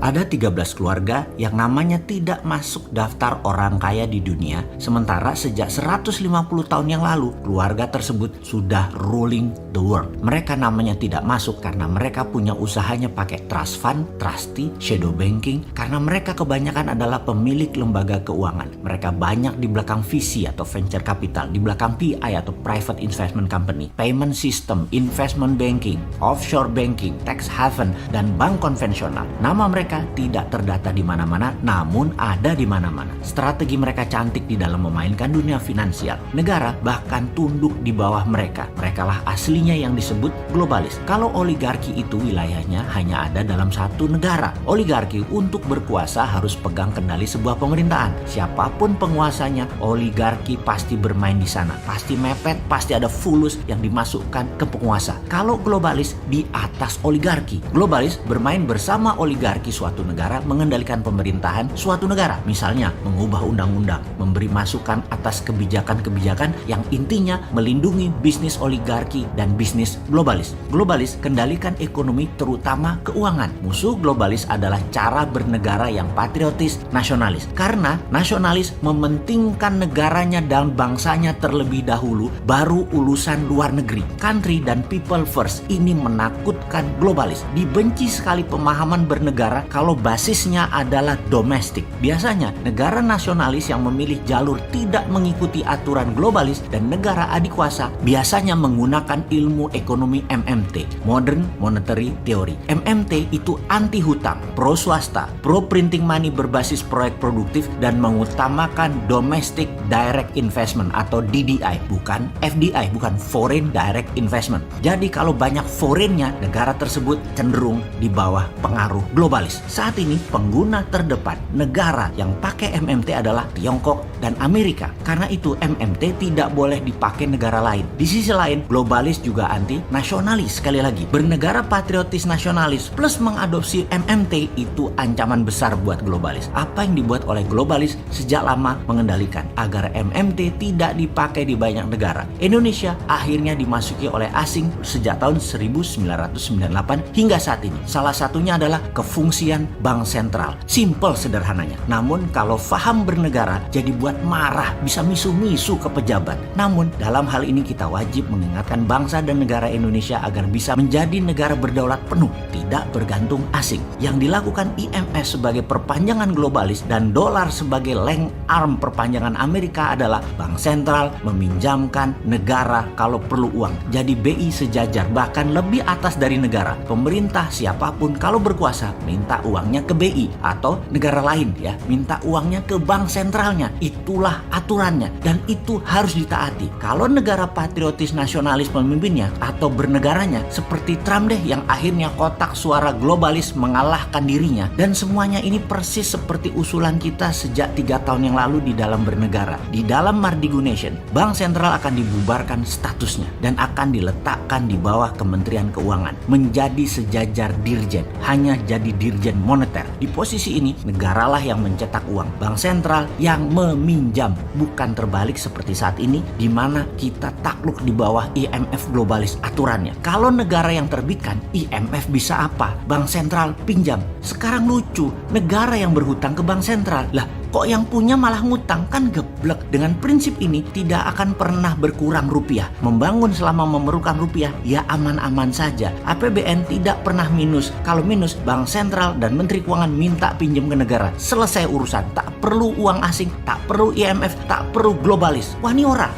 Ada 13 keluarga yang namanya tidak masuk daftar orang kaya di dunia, sementara sejak 150 tahun yang lalu, keluarga tersebut sudah ruling the world. Mereka namanya tidak masuk karena mereka punya usahanya pakai trust fund, trustee, shadow banking, karena mereka kebanyakan adalah pemilik lembaga keuangan. Mereka banyak di belakang VC atau venture capital, di belakang PI atau private investment company, payment system, investment banking, offshore banking, tax haven, dan bank konvensional. Nama mereka tidak terdata di mana-mana, namun ada di mana-mana. Strategi mereka cantik di dalam memainkan dunia finansial. Negara bahkan tunduk di bawah mereka. Merekalah aslinya yang disebut globalis. Kalau oligarki itu wilayahnya hanya ada dalam satu negara. Oligarki untuk berkuasa harus pegang kendali sebuah pemerintahan. Siapapun penguasanya, oligarki pasti bermain di sana. Pasti mepet, pasti ada fulus yang dimasukkan ke penguasa. Kalau globalis di atas oligarki. Globalis bermain bersama oligarki suatu negara, mengendalikan pemerintahan suatu negara. Misalnya, mengubah undang-undang, memberi masukan atas kebijakan-kebijakan yang intinya melindungi bisnis oligarki dan bisnis globalis. Globalis kendalikan ekonomi terutama keuangan. Musuh globalis adalah cara bernegara yang patriotis, nasionalis. Karena nasionalis mementingkan negaranya dan bangsanya terlebih dahulu, baru urusan luar negeri. Country dan people first ini menakutkan globalis. Dibenci sekali pemahaman bernegara kalau basisnya adalah domestik. Biasanya negara nasionalis yang memilih jalur tidak mengikuti aturan globalis dan negara adikuasa biasanya menggunakan ilmu ekonomi MMT, Modern Monetary Theory. MMT itu anti hutang, pro swasta, pro printing money berbasis proyek produktif, dan mengutamakan domestic direct investment atau DDI, bukan FDI, bukan foreign direct investment. Jadi kalau banyak foreignnya, negara tersebut cenderung di bawah pengaruh globalis. Saat ini pengguna terdepan negara yang pakai MMT adalah Tiongkok dan Amerika. Karena itu MMT tidak boleh dipakai negara lain. Di sisi lain, globalis juga anti nasionalis. Sekali lagi, bernegara patriotis nasionalis plus mengadopsi MMT itu ancaman besar buat globalis. Apa yang dibuat oleh globalis sejak lama mengendalikan agar MMT tidak dipakai di banyak negara. Indonesia akhirnya dimasuki oleh asing sejak tahun 1998 hingga saat ini. Salah satunya adalah kefungsian bank sentral. Simple sederhananya. Namun kalau paham bernegara jadi buat marah, bisa misu-misu ke pejabat. Namun dalam hal ini kita wajib mengingatkan bangsa dan negara Indonesia agar bisa menjadi negara berdaulat penuh, tidak bergantung asing. Yang dilakukan IMF sebagai perpanjangan globalis dan dolar sebagai leng arm perpanjangan Amerika adalah bank sentral meminjamkan negara kalau perlu uang. Jadi BI sejajar, bahkan lebih atas dari negara. Pemerintah siapapun kalau berkuasa minta uangnya ke BI atau negara lain ya, minta uangnya ke bank sentralnya. Itulah aturannya dan itu harus ditaati. Kalau negara patriotis nasionalis pemimpinnya atau bernegaranya seperti Trump deh yang akhirnya kotak suara globalis mengalahkan dirinya, dan semuanya ini persis seperti usulan kita sejak 3 tahun yang lalu di dalam bernegara. Di dalam Mardigu Nation, bank sentral akan dibubarkan statusnya dan akan diletakkan di bawah Kementerian Keuangan, menjadi sejajar dirjen, hanya jadi dirjen moneter. Di posisi ini, negaralah yang mencetak uang, bank sentral yang meminjam, bukan terbalik seperti saat ini di mana kita takluk di bawah IMF globalis aturannya. Kalau negara yang terbitkan, IMF bisa apa? Bank sentral pinjam. Sekarang lucu, negara yang berhutang ke bank sentral. Lah, kok yang punya malah ngutang? Kan geblek. Dengan prinsip ini tidak akan pernah berkurang rupiah. Membangun selama memerlukan rupiah ya aman-aman saja. APBN tidak pernah minus. Kalau minus, bank sentral dan menteri keuangan minta pinjam ke negara. Selesai urusan. Tak perlu uang asing, tak perlu IMF, tak perlu globalis. Wah, ini ora.